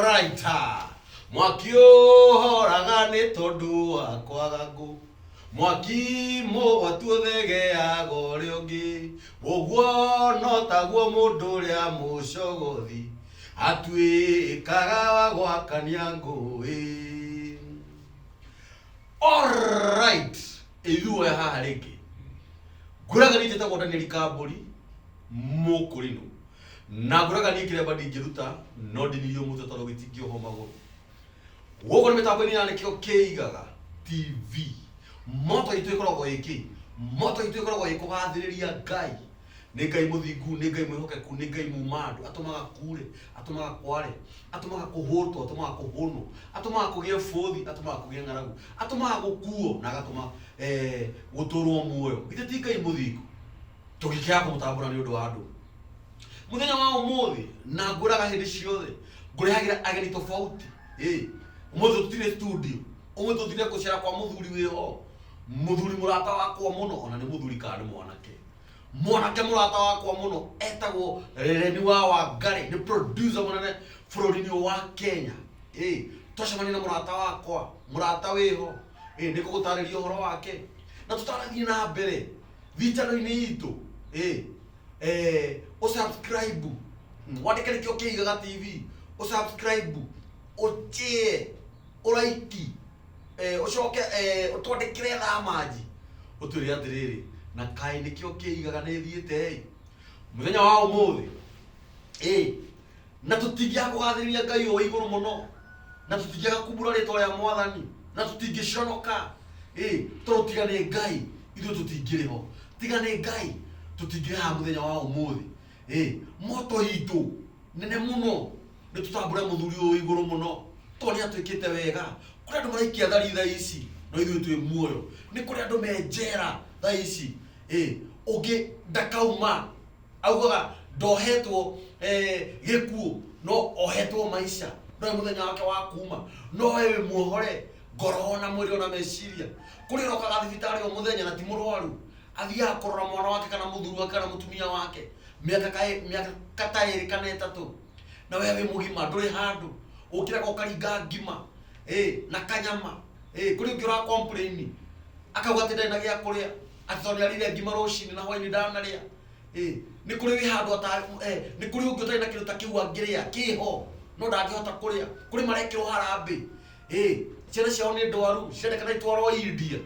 Alright. Mwaki ũhoraga nĩ tondũ wa kwaga ngũ. Mwaki mũgwatuothegeaga ũrĩa ũngĩ. Ũguo no taguo mũndũ ũrĩa mũcogothi atuĩkaga wa gwakania ngũĩ. Alright. Ithuĩ haha rĩngĩ. Ngũraga nĩ njĩtagwo Daniel Kambũri mũkũrinũ. Na ngũraga nĩ kĩrĩa bandi ingĩruta no ndinirio mũtwe tondũ gĩtingĩohwo magũrũ. Gũkũ nĩ mĩtambo-inĩ ya nĩkĩo kĩigaga TV. Moto itũ ĩkoragwo ĩkĩ? Moto itũ ĩkoragwo ĩkũgathĩrĩria Ngai. Nĩ Ngai mũthingu, nĩ Ngai mwĩhokeku, nĩ Ngai mumandu. Atũmaga kure, atũmaga kware, atũmaga kũhũtwo, atũmaga kũhũnwo, atũmaga kũgĩe bũthi, atũmaga kũgĩe ng'aragu, atũmaga gũkuo na agatũma gũtũrwo muoyo. Githĩ ti Ngai mũthingu? Tũgĩkĩaga kũmũtambũra nĩ ũndũ wa andũ. Mũthenya wa ũmũthĩ na ngũraga hĩndĩ ciothe ngũrehagĩra ageni tofauti. Ũmũthĩ tũtirĩ studio, ũmũthĩ tũtirĩ gũcera kwa mũthuri wĩho. Mũthuri mũrata wakwa mũno, ona nĩ mũthuri kana nĩ mwanake. Mwanake mũrata wakwa mũno etagwo Reni wa Wangari, nĩ producer mũnene bũrũri-inĩ wa Kenya. Twacemania na mũrata wakwa, mũrata wĩho, nĩ kũgũtarĩria ũhoro wake. Na tũtarathiĩ na mbere thitano-inĩ itũ. Subscribe. Wandĩke nĩkĩo kĩigaga TV. Subscribe. Ũtie. Ũraiki. Ũcoke ũtwandĩkĩre thamaji. Ũtwĩre atĩrĩrĩ. Na kaĩ nĩkĩo kĩigaga nĩ thiĩte. Mũthenya wa ũmũthĩ. Na tũtingĩaga kũgathĩrĩria Ngai o igũrũ mũno. Na tũtingĩaga kumbũra rĩtwa rĩa Mwathani. Na tũtingĩconoka. Tondũ tiga nĩ Ngai ithuĩ tũtingĩrĩ ho. Tiga nĩ Ngai tũtingĩrĩ haha mũthenya wa ũmũthĩ. Moto itũ nene mũno nĩ tũtambũre mũthuri ũyũ igũrũ mũno. Tondũ nĩ atuĩkĩte wega. Kũrĩ andũ maraikia thari thaa ici no ithuĩ twĩ muoyo. Nĩ kũrĩ andũ menjera thaa ici. Ũngĩ ndakauma augaga ndohetwo gĩkuũ no ohetwo maica. No mũthenya wake wa kuuma no wewe muohore ngoro na mwĩrĩ na meciria. Kũrĩ rokaga thibitarĩ o mũthenya na ti mũrwaru. Athiaga kũrora mwana wake kana mũthuri wake kana mũtumia wake mĩaka ta ĩrĩ kana ĩtatũ. Na wewe mũgima ndũrĩ handũ. Ũkĩraga ũkaringa ngima na kanyama. Kũrĩ ũngĩ ũra complain akauga atĩ ndarĩ na gĩa kũrĩa atĩ tondũ nĩarĩire ngima rũcinĩ na hwaĩ-inĩ ndanarĩa. Nĩ kũrĩ wĩ handũ nĩ kũrĩ ũngĩ ũtarĩ na kĩndũ ta kĩu angĩrĩa kĩho no ndangĩhota kũrĩa. Kũrĩ marekĩrwo harambĩ. Ciana ciao nĩ ndwaru cirendekana itwarwo India.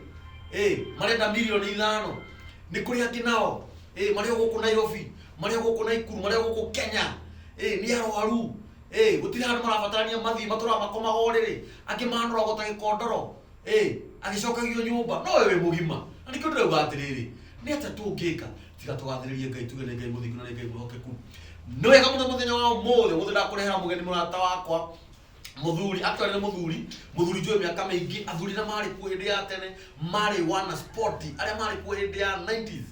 Marenda mirioni 5. Nĩ kũrĩ angĩ nao marĩ gũkũ Nairobi, marĩ gũkũ Naikuru, marĩ gũkũ Kenya. Nĩ arwaru. Gũtirĩ handũ marabatarania mathiĩ matũra makomaga ũrĩrĩ. Angĩ manoragwo ta gĩkondoro. Agĩcokagio nyũmba. No wewe mũgima. Na nĩkĩo ndĩrauga atĩrĩrĩ. Nĩ atĩa tũngĩka tiga tũgathĩrĩrie Ngai tuge nĩ Ngai mũthingu na nĩ Ngai mwĩhokeku. Nĩ wega mũno mũthenya wa ũmũthĩ. Ũmũthĩ ndakũrehera mũgeni mũrata wakwa. Mũthuri atwarĩ nĩ mũthuri njũĩ mĩaka mĩingĩ. Athuri na marĩ kuo hĩndĩ ya tene marĩ wana sport arĩa marĩ kuo hĩndĩ ya 90s.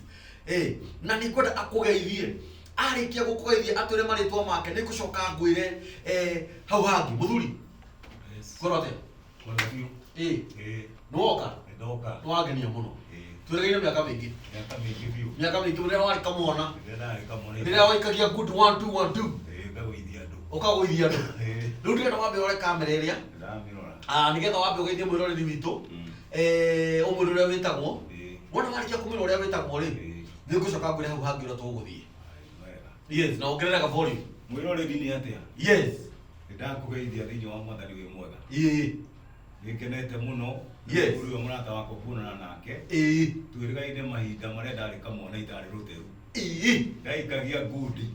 Na nĩ kwenda akũgeithie. Arĩkia gũkũgeithia atwĩre marĩtwa make nĩ gũcoka ngwĩre hau hangĩ mũthuri. Korwo atĩa? Nĩwoka? Nĩwangenia mũno. Twĩrĩgĩire mĩaka mĩingĩ. Mĩaka mĩingĩ rĩrĩa warĩ kamwana. Rĩrĩa waikagia good 1 2 1 2. Ũkagũithia andũ. Rĩu ndĩrenda wambe ũrore kamera ĩrĩa. Nĩgetha wambe ũgeithie mwĩroreri witũ. Ũmwĩre ũrĩa wĩtagwo. Wona warĩkia kũmwĩra ũrĩa wĩtagwo rĩ, nĩ ngũcoka ngwĩre hau hangĩ ũrĩa tũgũthiĩ. Yes, na ongerera volume. Mwĩroreri nĩ atĩa? Yes. Ndakũgeithia thĩinĩ wa Mwathani wĩ mwega. Nĩngenete mũno. Yes. Ũrĩa mũrata wakwa kuonana nake. Twĩrĩgaine mahinda marĩa ndarĩ kamwana itarĩ rũteru. Ndaikagia ngundi.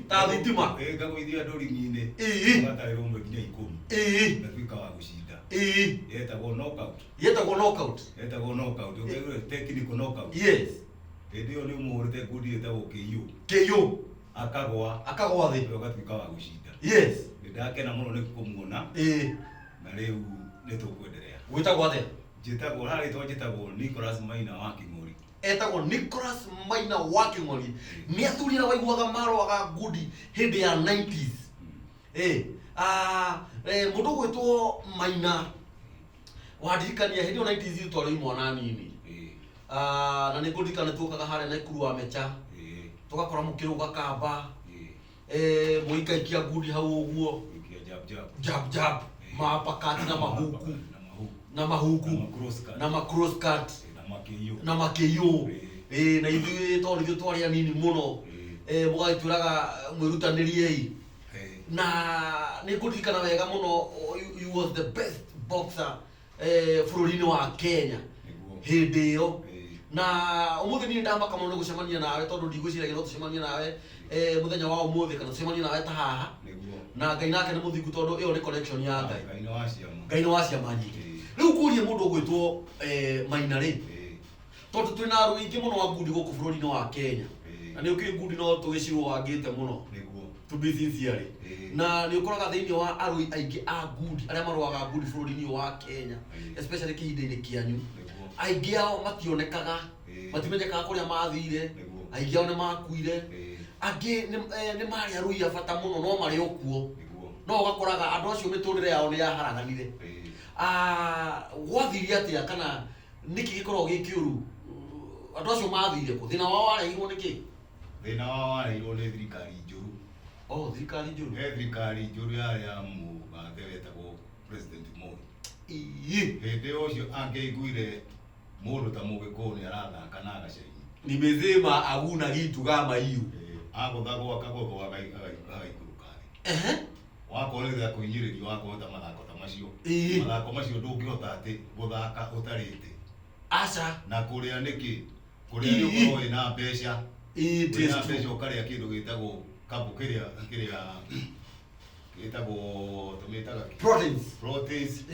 Ta thitima. Ngagũithia andũ ringi-inĩ. Matarĩ rũmwe nginya 10. Ngatuĩka wa gũcinda. Yetagwo knockout. Yetagwo knockout. Yetagwo knockout. Technical knockout. Yes. Hĩndĩ ĩyo nĩ ũmũhũrĩte ngundi ĩtagwo KO. KO. Akagwa thĩ. Ũgatuĩka wa gũcinda. Yes. Ndakena mũno nĩ kũmuona. Na rĩu nĩ tũkwenderea. Wĩtagwo atĩa? Njĩtagwo harĩtwa njĩtagwo Nicholas Maina wa Kĩng'ori. Etagwo Nicholas Maina wa Kĩng'ori. Nĩ athuri na waiguaga marũaga ngundi hĩndĩ ya 90s. Mũndũ gwĩtwo Maina wandirikania hĩndĩ ya 90s twarĩ mwana nini. Na nĩ ngũririkana tũkaga harĩa Naikuru wa Mecha. Tũgakora mũkĩrũga kamba. muikaikia ngundi hau uguo jab mapakati na mahuku na cross cut na makiyo na ithuĩ tondũ twari anini mũno mũgagĩtwĩraga mwĩrutanĩriei na nĩ ngũririkana wega mũno you was the best boxer bũrũri-inĩ wa Kenya hĩndĩ ĩyo na ũmũthĩ niĩ ndamaka mũno nĩ gũcemania nawe tondũ ndigwĩciragia no tũcemanie nawe mũthenya wa ũmũthĩ kana tũcemanie nawe ta haha na Ngai nake nĩ mũthingu tondũ ĩyo nĩ connection ya Ngai nĩ wa ciama nyingĩ rĩu kũria mũndũ ũgwĩtwo Maina rĩ tondũ twĩna arũ aingĩ mũno wa ngundi gũkũ bũrũri-inĩ wa Kenya na nĩ ũkĩ ngundi no tũgĩcirwo wangĩte mũno to be sincere na nĩ ũkoraga thĩinĩ wa arũ aingĩ a ngundi arĩa marũaga ngundi bũrũri-inĩ wa Kenya especially kĩhinda-inĩ kĩanyu aingĩ ao mationekaga matimenyekaga kũrĩa mathire aingĩ ao nĩ makuire angĩ nĩ marĩ arũi a bata mũno no marĩ o kuo no ũgakoraga andũ acio mĩtũrĩre yao nĩ yaharaganire gwathire atĩa kana nĩkĩ gĩkoragwo gĩ kĩũru andũ acio mathire kũ thĩna wao wareirwo nĩkĩ thĩna wao wareirwo nĩ thirikari njũru thirikari njũru thirikari njũru yarĩ ya mũgathe wetagwo President Moi hĩndĩ ũcio angĩaiguire mũndũ ta Mũgĩkũyũ nĩ arathaka na agacaini nimesema aguna kitu kama hiyo agũthagwo akagũthwo agaikũrũka thĩ wakorwo nĩ kũhinyĩrĩrio wakũhota mathako ta macio mathako macio ndũngĩhota atĩ gũthaka ũtarĩte aca na kũrĩa nĩkĩ kũrĩa nĩ ũkorwo wĩna mbeca wĩna mbeca ũkarĩa kĩndũ gĩtagwo kambu kĩrĩa gĩtagwo tũmĩtaga proteins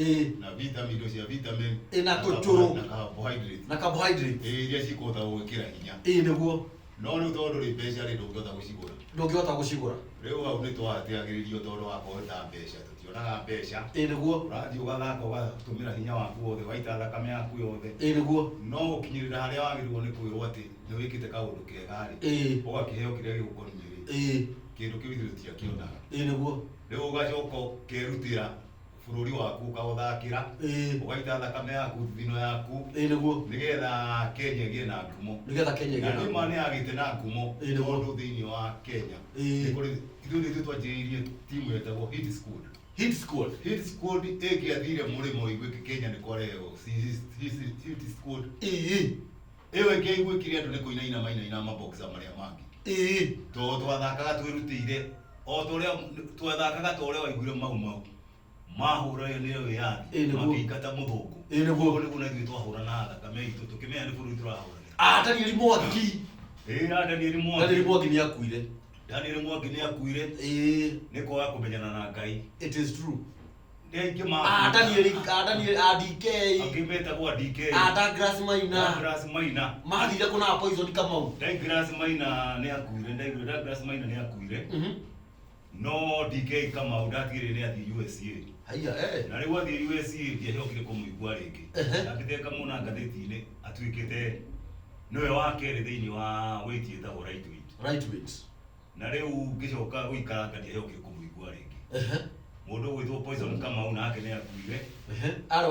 na vitamin cia vitamin na tũcũrũ na carbohydrate iria cikũhota gwĩkĩra hinya nĩguo no rĩu tondũ rĩ mbeca rĩ ndũngĩhota gũcigũra rĩu hau nĩ twatĩagĩrĩrio tondũ wa kũhota mbeca tũtionaga mbeca nĩguo ũrathiĩ ũgathaka ũgatũmĩra hinya waku wothe waita thakame yaku yothe nĩguo no gũkinyĩrĩra harĩa wagĩrĩirwo nĩ kwĩrwo atĩ nĩ wĩkĩte kaũndũ kega rĩ ũgakĩheo kĩrĩa gĩgũkoniĩ rĩ kĩndũ kĩu ithuĩ tũtiakĩonaga nĩguo rĩu ũgacoka ũkerutĩra bũrũri waku ũkaũthakĩra ũgaita thakame yaku thino yaku nĩgetha Kenya ĩgĩe na ngumo na nĩma nĩ yagĩte na ngumo tondũ thĩinĩ wa Kenya nĩ kũrĩ ithuĩ nĩ twanjĩrĩirie timu yetagwo Hit Squad ĩngĩathire mũrĩmo igwĩke Kenya nĩ kwarehwo Hit Squad ĩyo ĩngĩaiguĩkire andũ nĩ kũinaina mainaina maboxa marĩa mangĩ tondũ twathakaga twĩrutĩire o torĩa twathakaga torĩa waiguire mau mahũrayo nĩ wĩyathi makĩingata mũthũngũ nĩguo na ithuĩ twahũra na thakame itũ tũkĩmenya nĩ bũrũri tũrahũra Daniel Mwangi Daniel Mwangi nĩ akuire Daniel Mwangi nĩ akuire nĩ kwaga kũmenyana na Ngai it is true Nĩaingĩ maku Daniel DK akĩmetagwo DK Douglas Maina mathire kũna Poison Kamau Douglas Maina nĩ akuire no DK Kamau ndatigĩrĩire nĩ athiĩ USA na rĩu athiĩ USA ndiacokire kũmũigua rĩngĩ ndakĩtheka mũno ngathĩti-inĩ atuĩkĩte nĩwe wa kerĩ thĩinĩ wa weight ĩtagwo lightweight na rĩu ngĩcoka gũikara ndiacokire kũmũigua rĩngĩ mũndũ ũgwĩtwo Poison Kamau nake nĩ akuire arĩ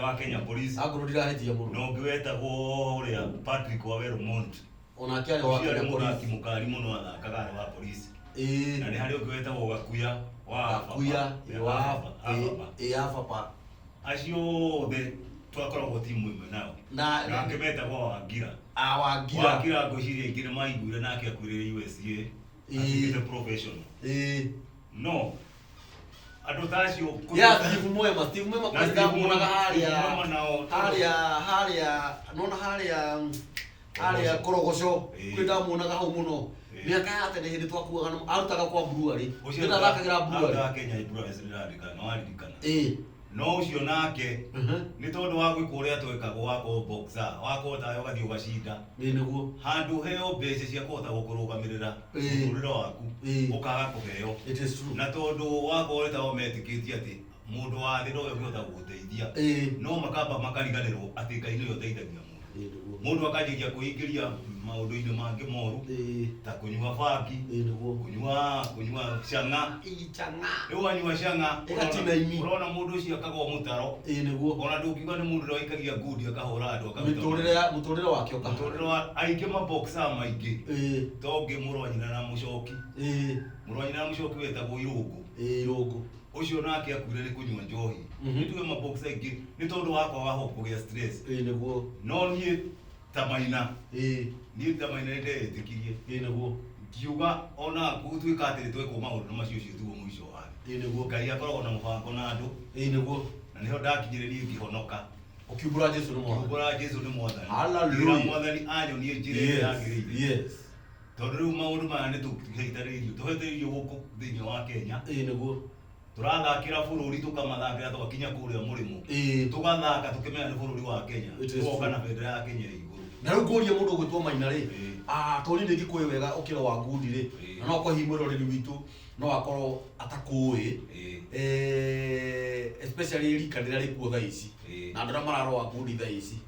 wa Kenya Police agũrũ ndirahĩtia mũno no ũngĩ wetagwo ũrĩa Patrick Wawermont onake arĩ wa Kenya Police mũkari mũno athakaga arĩ wa police na nĩ harĩ ũngĩ wetagwo Gakuya Ababa acio othe twakoragwo timu ĩmwe nao na angĩ metagwo Wangira ngwĩciria aingĩ nĩ maiguire nake akuĩrĩire USA atuĩkĩte professional no andũ ta acio Steve Mwema kwenda muonaga harĩa Korogoco kwenda muonaga hau mũno mĩaka ya tene hĩndĩ twakuaga arutaga kwa Brewery nĩndathakagĩra Brewery Kenya no aririkana no ũcio nake nĩ tondũ wa gwĩka ũrĩa twekagwo wakorwo boxer wakohota ũgathiĩ ũgacinda nĩguo handũ heo mbeca cia kũhota gũkũrũgamĩrĩra mũtũrĩre waku ũkaga kũheo na tondũ wakorwo wetagwo metĩkĩtie atĩ mũndũ wa thĩ ndowe ũngĩhota gũgũteithia no makamba makariganĩrwo atĩ Ngai nĩwe ũteithagia mũndũ mundu akajikia kuingiria maundu-ini mangi moru ta kunyua bangi kunyua changa riu wanyua changa urona mundu ucio akagwa mutaro ona ndukiuga ni mundu waikagia ngudi akahura andu muturire wake ukaha aingi maboxer maingi tongi muronyina na mucoki wetagwo irungu ucio nake akuire ni kunyua njohi nituge maboxer aingi ni tondu wakwa waho kugia stress no nie tamaina nie tamaina ndetikirie ngiuga ona gutwika atiri tweko maundu macio cio tuo mwisho wake ngai akoragwo na mubango na andu na niho ndakinyiririe ngihonoka ukiumbura Jesu ni mwathani haleluya mwathani anyonie njira ĩrĩa yagĩrĩire tondu riu maundu maya ni tuhetĩirio guku thiini wa Kenya turathakira bururi tukamathakira twakinya kuria murimu tugathaka tukimenya ni bururi wa Kenya tugoka na bendera ya Kenya iguru na riu nguria mundu gwitwo Maina ri tori ndi gikuwe wega ukira wa ngundi ri na no kwa himwe roreri witu no akorwo atakuwi especially rika rira rikuo thaa ici na ndora mararo wa ngundi thaa ici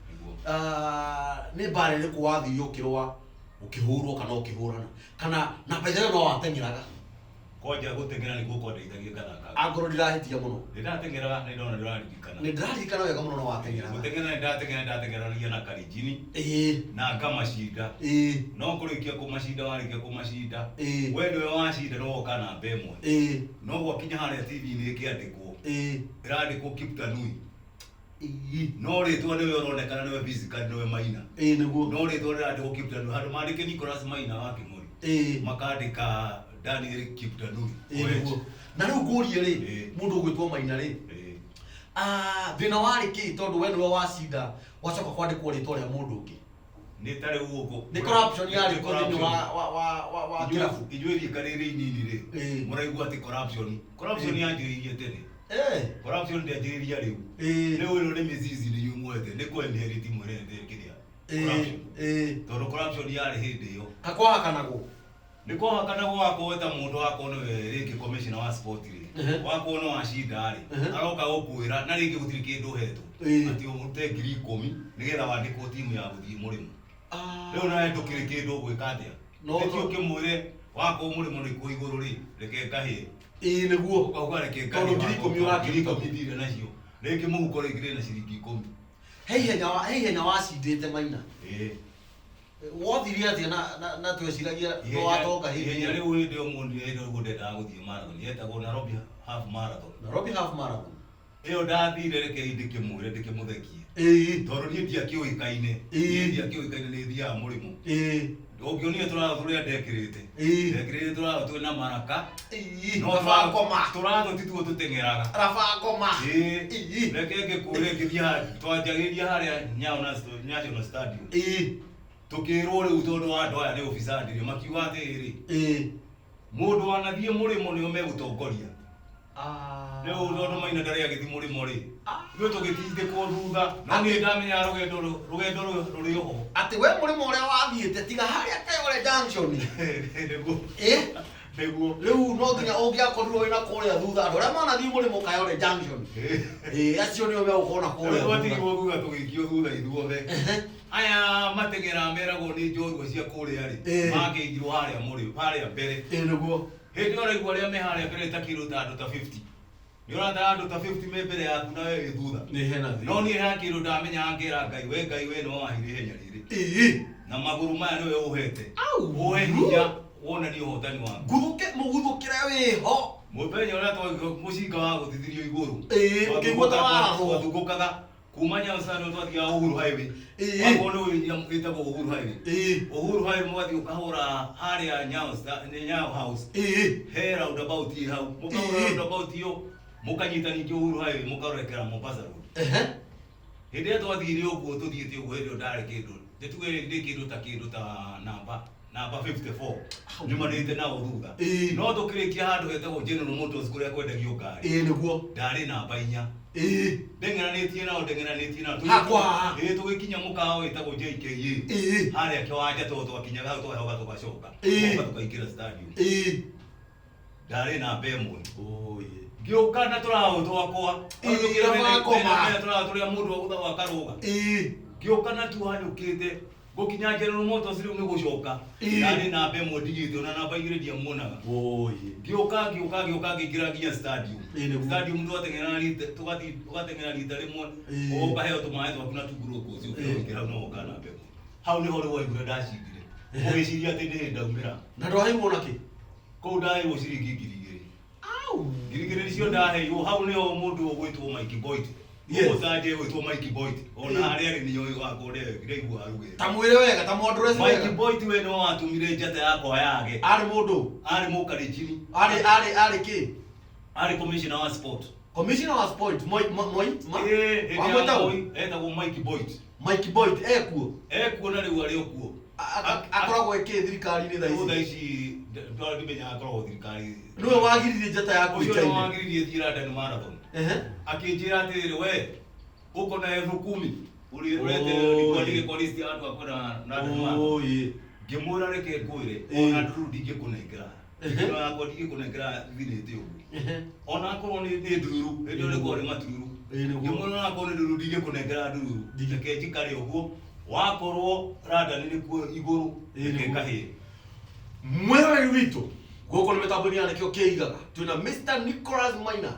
ni bare riku wathi ukirwa ukihurwo kana ukihurana kana na bendera no watengiraga koja gutengera ni guko ndeithagia ngathaka angoro ndirahitia muno ndatengera ni ndona ndirarikana wega muno no watengera gutengera ndatengeranagia na karijini na ngamashinda no kurikia kumashinda warikia kumashinda we ndiwe washinda no woka na mbemwe no gwakinya haria TV-ini ikiandikwo irandikwo Kiptanui no ritwa niwe uronekana niwe physical niwe Maina no ritwa rirandikwo Kiptanui handu mandike Nicholas Maina wa Kimori makandika Daniel Kiptanui na riu ngurie ri mundu gwitwo Maina ri thina wari ki tondu we niwe wacinda wacoka kwandikwo ritwa ria mundu ungi ni tare ugo ni corruption yari ko thini wa kirabu ijwe rikarire inini ri muraigua ati corruption yanjiririe tene corruption ndianjiriria riu riu ni mizizi ni yumwete ni ko inherit murende kiria corruption tondu corruption yari hindi iyo kakwa hakanagwo niko hakanagwo wako eta mundu wako ni ringi commissioner wa sport ri wako no washinda ri aroka gukwira na ringi gutiri kindu hetwo ati umute 10,000 nigetha wandikwo timu ya guthii murimu riu na ndukiri kindu gwika atia no kimwire wako murimu ni ku iguru ri reke kahie niguo ukauga reke kahie 10,000 urakirika mithire nacio ringi muhuko ringire na ciringi 10 henya wacindite Maina wothirie atia na tweciragia no watoka hihi riu ndio mundu ndio gundenda guthii marathon yetagwo Nairobi half marathon iyo ndathire reke ndikimwire ndikimuthekie tondu nie ndiakiuikaine ni thia murimu ungionie turathuria ndekirite turathu twina maraka no turathu tituo tutengeraga rabangoma reke ngikure ngithia twanjagiria haria National Stadium tukirwo riu tondu wa andu aya ni ofisadi ri makiuga atiri mundu wanathie murimo ni megutongoria riu tondu Maina ndari agithi murimo ri ithuĩ tũgĩtindĩkwo thutha no niĩ ndamenya rũgendo rũrĩ oho atĩ we mũrĩmo ũrĩa wathiĩte tiga harĩa Kayole Junction nĩguo rĩu no nginya ũngĩakorirwo wĩna kũrĩa thutha andũ arĩa manathiĩ mũrĩmo Kayole Junction acio nĩo megũkorwo na kũrĩa twatigirwo thutha tũgĩikio thutha ithuothe aya mateng'era meragwo nĩ njorua cia kũrĩa rĩ makĩingirwo harĩa mbere nĩguo hĩndĩ ũraigua arĩa me harĩa mbere ta kiro ta andũ ta 50 ni urata andu ta 50 me mbere yaku na wewe thutha ni hena thi no ni hakiru ndamenya angira ngai we no wahire henya riri na maguru maya niwe uhete uhe hinya wona ni uhotani waku guruke muguthukire wiho muthenya uria mucinga wa guthithirio iguru ukigota waraho thugukaga kumanya usano twathia Uhuru Highway wako no witagwo Uhuru Highway mwathi ukahura haria Nyayo House he roundabout hau mukahura roundabout yo mukanyita ningĩ Uhuru Highway mukarekera Mombasa Road hindi ya twathire uguo tuthiite uguo ndio ndare kindu nditugere ndi kindu ta namba 54 nyumanite na thutha no tukirikia handu hetagwo General Motors kuria kwendagio ngari niguo ndari namba 4 ndengeranĩtie nao hakwa tugikinya mukawa witagwo JKA haria kiwanja twakinyaga hau twahoga tugacoka tukaingĩra stadium ndari namba 1 ngiukana turaho twakwa turia mundu wa gutha wa karuga Gĩoka tu hanyũkĩte gokinya General Motors rĩu nĩ gũcoka ndarĩ namba ĩmwe ndigĩte na namba igĩrĩ ndiamuonaga gĩoka ngĩingĩra nginya stadium tũgateng'era rita rĩmwe ũkaheo tũmaĩ twaku na tũgurũkũci ũkĩingĩra hau no woka namba ĩmwe hau nĩho rĩu waiguire ndacindire ũgĩciria atĩ nĩ ndaumĩra na ndwaheirwo nakĩ kũu ndaheirwo ciringi ngiri igĩrĩ nicio ndaheirwo hau nĩho mũndũ ũgwĩtwo Mike Boyd Otaje wetwo Mike Boyd ona harĩa arĩ niyo wakore ndĩraigua arugĩte ta mwĩre wega ta mũndũ ũrĩa Mike Boyd we no watumire njata yakwa yage arĩ mũndũ arĩ mũkarĩnjini arĩ kĩ arĩ commissioner wa sport etagwo Mike Boyd ekuo na rĩu arĩ okuo akoragwo kĩ thirikari-inĩ thaa ici ndimenya akoragwo thirikari nĩwe wagiririe njata yaku ũcio nĩ wagiririe thiĩ London Marathon akĩnjĩra atĩrĩrĩ we ũko na 10,000 ũrete kwa list ya andũ akwenda London Marathon ngĩmwĩra reke ngwĩre ona nduru ndingĩkũnengera no yakwa ndingĩkũnengera thirĩte ũguo ona akorwo nĩ nduru hĩndĩ ĩyo nĩguo ũrĩ matururu ngĩmwĩra akorwo nĩ nduru ndingĩkũnengera nduru reke njikare ũguo wakorwo London nĩkuo igũrũ reke kahĩe mwĩroreri witũ gũkũ nĩ mĩtambo-inĩ ya nĩkĩo kĩigaga twĩna Mr. Nicholas Maina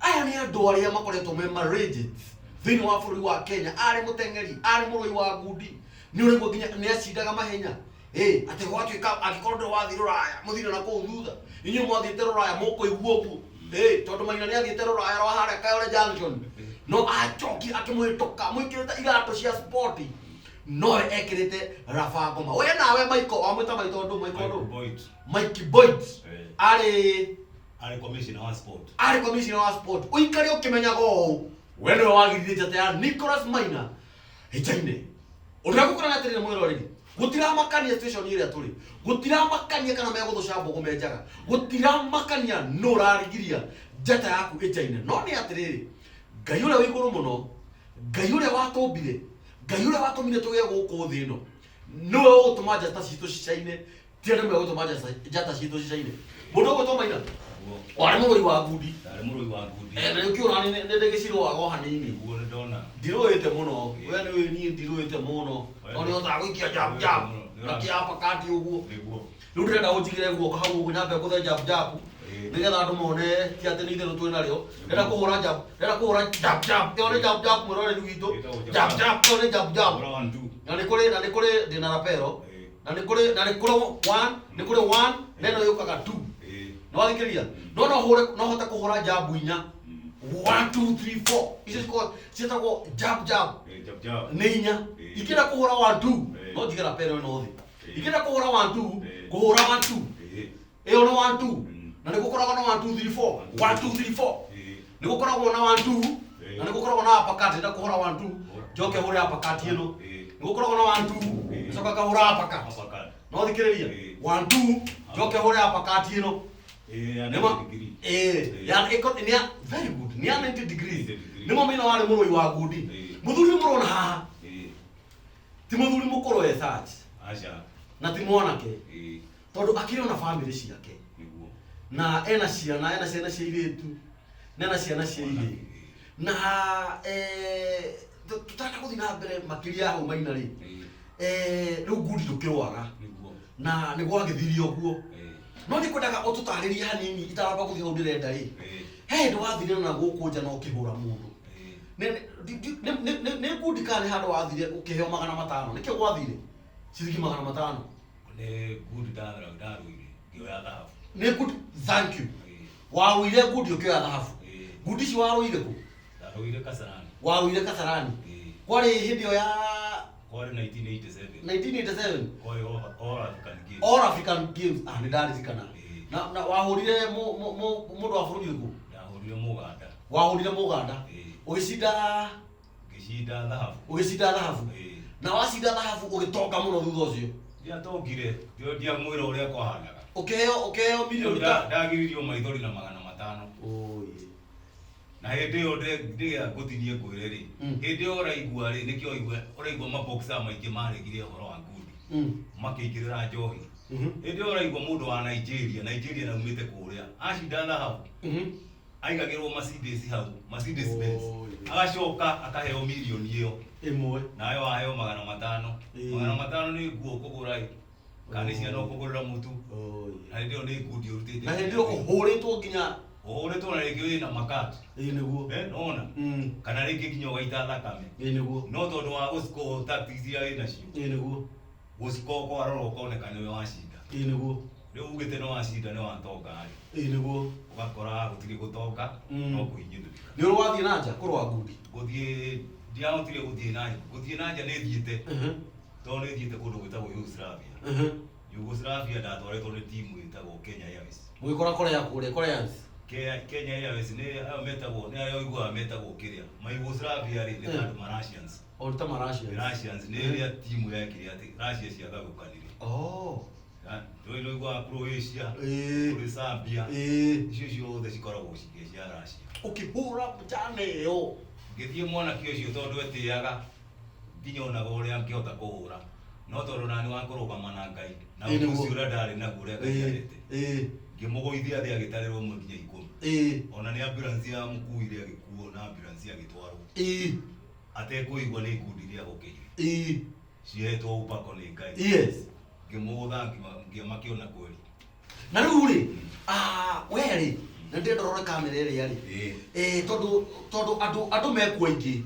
aya nĩ andũ arĩa makoretwo me legends thĩinĩ wa bũrũri wa Kenya arĩ mũteng'eri arĩ mũrũi wa ngundi nĩ ũrĩguo nginya nĩ acindaga mahenya atĩ gwatuĩka angĩkorwo ndũrĩ wathiĩ Rũraya mũthire na kũu thutha inyuĩ mwathiĩte Rũraya mũkũigua ũguo tondũ Maina nĩ athiĩte Rũraya rwa harĩa Kayole Junction no acoki akĩmũhĩtũka mwĩkĩrĩte iratũ cia sport no ekĩrĩte raba ngoma we nawe Michael wamwĩta maitũ ndũ Mike Boyd arĩ commissioner wa sport ũikare ũkĩmenyaga ũũ we nĩwe wagiririe njata ya Nicholas Maina hĩnja-inĩ ũrĩa gũkũrana atĩrĩrĩ mwĩroreri gũtiramakania station ĩrĩa tũrĩ gũtiramakania kana megũthũcamba ũgũmenjaga gũtiramakania no ũrarigiria njata yaku hĩnja-inĩ no nĩ atĩrĩrĩ Ngai ũrĩa wĩ igũrũ mũno Ngai ũrĩa watũmbire Ngai ũrĩa watũmire tũgĩe gũkũ thĩ ĩno nĩwe ũgũtũma njata citũ cicaine ti andũ megũtũma njata citũ cicaine mũndũ ũgũtwo Maina warĩ mũrũi wa ngundi na ũkĩũra nĩ ndĩgĩcirũaga o hanini ndirũĩte mũno we nĩ niĩ ndirũĩte mũno no nĩ hotaga gũikia jab na kĩapa kati ũguo rĩu ndĩrenda ũnjigĩre guoko hau ũguo nyambe gũthe jab nĩgetha andũ mone ti atĩ nĩ itherũ twĩ narĩo ndĩrenda kũhũra jab ĩyo nĩ jab mwĩroreri witũ jab ĩyo nĩ jab na nĩ kũrĩ ndĩna rapero na nĩ kũrĩ 1 na ĩno yũkaga 2 no wathikĩrĩria no hote kũhũra jabu inya 1 2 3 4 icio ciĩtagwo jab nĩ inya ingĩenda kũhũra 1 2 no njige rapero ĩno thĩ ingĩenda kũhũra 1 2 kũhũra 1 2 ĩyo nĩ 1 2 na nĩ gũkoragwo na 1 2 3 4 1 2 3 4 nĩ gũkoragwo na 1 2 na nĩ gũkoragwo na uppercut ndĩrenda kũhũra 1 2 njoke hũre uppercut ĩno nĩ gũkoragwo na 1 2 njoka kahũra uppercut no thikĩrĩria 1 2 njoke hũre uppercut ĩno very good ni 90 degrees nimo Maina warĩ mũrũi wa ngundi mũthuri mũrona haha ti mũthuri mũkũrũ search na ti mwanake tondũ akĩrĩ na family ciake na ena ciana cia airĩtu na ena ciana cia ihĩĩ na tutaka gũthiĩ na mbere makĩria hau Maina rĩ rĩu ngundi ndũkĩrũaga na nĩ gwagĩthirio ũguo no nĩ kwendaga ũtũtarĩrie hanini itaramba gũthiĩ hau ndĩrenda rĩ he ndũ wathire na gũkũ nja no ũkĩhũra mũndũ nĩ ngundi kana nĩ handũ wathire ũkĩheo 500 nĩkĩo gwathire ciringi 500 nĩ ngundi ndarũire ngĩoya thahabu nĩ ngundi thank you warũire ngundi ũkĩoya thahabu ngundi ici warũire kũ warũire Kasarani kwarĩ hĩndĩ ĩyo ya kwarĩ 1987 All African Games nĩ ndaririkana na wahũrire mũndũ wa bũrũri ũrĩkũ wahũrire Mũganda ũgĩcinda thahabu na wacinda thahabu ũgĩtonga mũno thutha ũcio ndiatongire ndiamwĩra ũrĩa kwahanaga ũkĩheo milioni ndagiririo maithori na 500 na hĩndĩ ĩyo ndĩgĩa ngũtinie ngwĩre rĩ hĩndĩ ĩyo ũraigua rĩ nĩkĩo ũraigua maboxa maingĩ maregire ũhoro wa ngundi makĩingĩrĩra njohi hĩndĩ ĩyo ũraigua mũndũ wa Nigeria naumĩte kũrĩa acinda thahabu aigagirwo Mercedes hau, Mercedes Benz. Agacoka akaheo milioni iyo imwe nayo aheo 500. 500 ni nguo kugura kana cia no kugurira mutu. Na ndio ni ngundi urutite. Na ndio uhuritwo nginya uhuritwo na rĩngĩ wĩna makati. Nĩguo. Nona. Kana rĩngĩ nginya ũgaita thakame. Nĩguo. No tondũ wa gũciko tactics iria wĩna cio. Nĩguo. Gũciko kwa roro ũkoneka nĩwe wacinda. Nĩguo. Rĩu ugĩte no wacinda nĩ watonga rĩ. Nĩguo. Ũgakora gũtirĩ gũtonga no kũhinyĩrĩrĩka. Nĩ ũrwathiĩ na nja kũrũa ngundi. Gũthiĩ ndiahotire gũthiĩ na nja. Gũthiĩ na nja nĩ thiĩte. Tondũ nĩ thiĩte kũndũ gwĩtagwo Yugoslavia. Yugoslavia ndatwaretwo nĩ timu ĩtagwo Kenya Airways. Mũgĩkora Korea kũrĩa Koreans. Kenya Airways nĩ ayo metagwo nĩ ayo igua metagwo kĩrĩa. Ma Yugoslavia rĩ nĩ andũ ma Russians. O ta Russians nĩ ĩrĩa timu yekire atĩ Russia ciagagũkanire. Ndio igua Croatia, kũrĩ Serbia. Icio ciothe cikoragwo cia Russia. Ũkĩhũra njane ĩyo. Ngĩthiĩ mwanake ũcio tondũ etĩaga nginya onaga ũrĩa angĩhota kũhũra. No tondũ nani wa kũrũgama na Ngai. Na ũcio ũrĩa ndarĩ naguo ũrĩa Ngai arĩte. Ngĩmũgũithia thĩ agĩtarĩrwo mwe nginya 10. Ona nĩ ambulance ya mũkuire agĩkuo na ambulance agĩtwarwo. Atekũigua nĩ ikundi rĩa gũkĩnyua. Cihetwo upako nĩ Ngai. Yes. Ngĩmũgũtha ngĩmakĩona kweri. Na rĩu rĩ, we rĩ, nĩ ndĩrorore kamera ĩrĩa rĩ. Tondũ andũ mekuo aingĩ.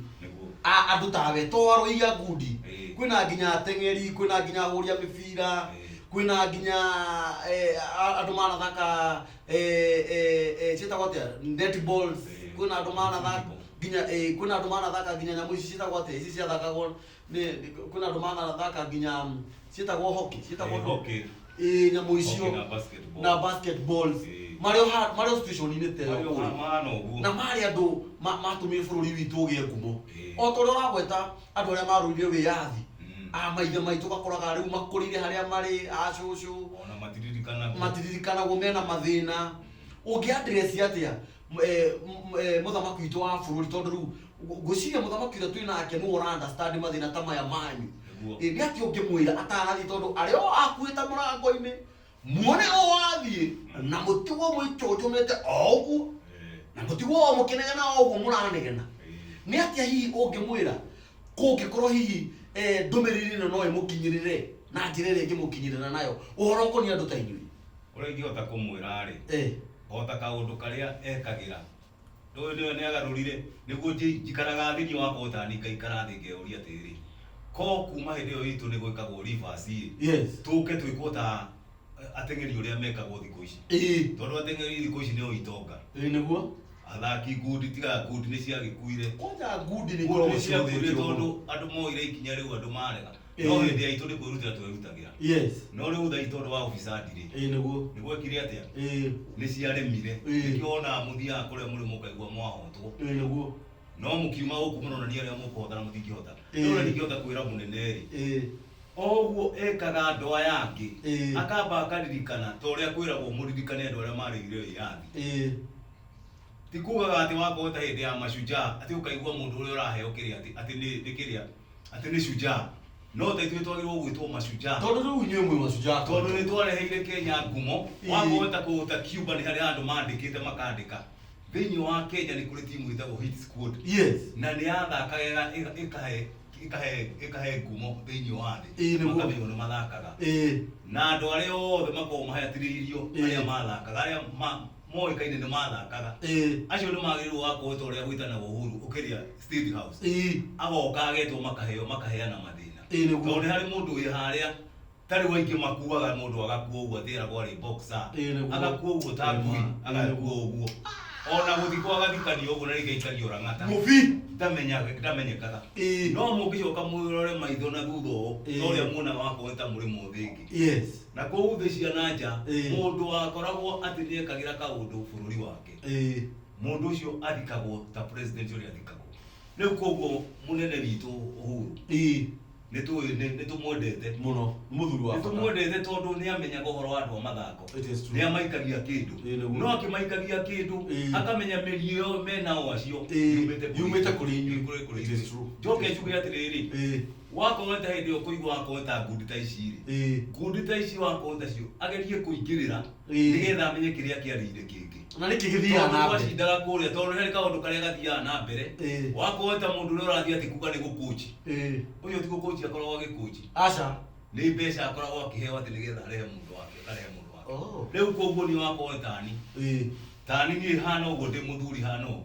Andũ tawe twarũiya ngundi. Kwĩna nginya ateng'eri, kwĩna nginya ahũri a mĩbira, kwĩna nginya andũ manathaka ciĩtagwo atĩa netballs, kwĩna andũ manathaka nginya kwĩna andũ manathaka nginya nyamũ ici ciĩtagwo atĩa ici ciathakagwo kwĩna andũ manathaka nginya ciĩtagwo hockey, nyamũ icio na basketballs marĩ station-inĩ ta ĩyo na marĩ andũ matũmire bũrũri witũ ũgĩe ngumo. O ta ũrĩa ũragweta andũ arĩa marũire wĩyathi maithe maitũ gakoraga rĩu makũrĩire harĩa marĩ acũcũ matiririkanagwo mena mathĩna. Ũngĩ-address atĩa mũthamaki witũ wa bũrũri tondũ rĩu ngwĩciria mũthamaki ũrĩa twĩ nake nĩwe ũra-understand mathĩna ta maya manyu. Nĩ atĩ ũngĩmwĩra atarathiĩ tondũ arĩa o akuĩte mũrango-inĩ muone o wathiĩ na mũtigwo mwĩtũtũmĩte o ũguo na mũtigwo mũkĩnegena o ũguo mũranegena. Nĩ atĩa hihi ũngĩmwĩra kũngĩkorwo hihi ndũmĩrĩri ĩno no ĩmũkinyĩrĩre na njĩra ĩrĩa ĩngĩmũkinyĩrĩra nayo ũhoro ũkoniĩ andũ ta inyuĩ? Ũrĩa ingĩhota kũmwĩra rĩ, o ta kaũndũ karĩa ekagĩra ũyũ nĩ agarũrire nĩguo njikaraga thĩinĩ wa kotani ngaikara thĩ ngeyũria atĩrĩ ko kuma hĩndĩ ĩyo itũ nĩ gwĩkagwo reverse tũke twĩkwo ta ateng'eri ũrĩa mekagwo thikũ ici. Tondũ ateng'eri thikũ ici nĩo itonga. Nĩguo athaki ngundi tiga ngundi nĩ ciagĩkuire. Kwanja ngundi nĩ ikoragwo ciagĩkuire tondũ andũ moire ikinya rĩu andũ marega. No hĩndĩ ya itũ nĩ kwĩrutĩra twĩrutagĩra. No rĩu tha itũ wa ofisadi rĩ nĩ gwekire atĩa nĩ ciaremire. Nĩkĩo wonaga mũthiaga kũrĩa mũrĩ mũkaigua mwahotwo. No mũkiuma gũkũ mũronania arĩa mũkũhota na mũtingĩhota. No ningĩhota kwĩra mũnene rĩ oguo ekaga andũ aya angĩ akamba akaririkana ta ũrĩa kwĩragwo mũririkane andũ arĩa marĩire wĩyathi. Ti kugaga atĩ wakorwo ta hĩndĩ ya mashujaa atĩ ũkaigua mũndũ ũrĩa ũraheo kĩrĩa atĩ nĩ kĩrĩa atĩ nĩ shujaa. No ta ithuĩ twagĩrĩirwo gwĩtwo mashujaa tondũ rĩu inyuĩ mwĩ mashujaa tondũ nĩ twareheire Kenya ngumo. Wakorwo kũhota Cuba nĩ harĩa andũ mandĩkĩte makandĩka thĩinĩ wa Kenya nĩ kũrĩ timu ĩtagwo hit squad na nĩ yathakaga ĩkahe ngumo thĩinĩ wa thĩ makamenya nĩ mathakaga na andũ arĩa othe makoragwo mahatĩrĩirio arĩa mathakaga arĩa moĩkaine nĩ mathakaga acio nĩ magĩrĩirwo wakorwo ta ũrĩa gwĩtanagwo Uhuru ũkĩria State House agoka agetwo makaheana mathĩna. Tondũ nĩ harĩ mũndũ wĩ harĩa tarĩ waingĩ makuaga mũndũ agakua ũguo atĩragwo arĩ boxer agakua ũguo ta ngui agakua ũguo ona gũthikwo agathikanio ũguo na rĩngĩ aikanio Rang'ata ndamenyekaga. No mũngĩcoka mwĩrore maitho na thutha ũũ ta ũrĩa muonaga wakorwo ta mũrĩ mũthĩngĩ na kũu thĩ cia na nja mũndũ wakoragwo atĩ nĩ ekagĩra kaũndũ bũrũri wake mũndũ ũcio athikagwo ta president ũrĩa athikagwo. Rĩu koguo mũnene witũ Uhuru nĩ tũmwendete mũno mũthuri wa bata. Nĩ tũmwendete tondũ nĩ amenyaga ũhoro wa andũ a mathako nĩ amaikagia kĩndũ no akĩmaikagia kĩndũ akamenya mĩri ĩyo menao acio yumĩte kũrĩ inyuĩ. Njoke njuge atĩrĩrĩ wakorwo ta hindi ukuigwa wakorwo ta ngundi ta ici ri ngundi ta ici wakorwo ta cio agerie kuingirira nigetha amenye kiria kiarire kingi na niki githia na mbere cindaga kuria tondu he kaundu karia gathiaga na mbere wakorwo ta mundu uria urathia ati kuga ni gukochi uyu ti gukochi akorwo agikochi aca ni mbeca akoragwo akiheo ati nigetha arehe mundu wake akarehe mundu wake riu koguo ni wakorwo tani ni hana uguo ndi muthuri hana uguo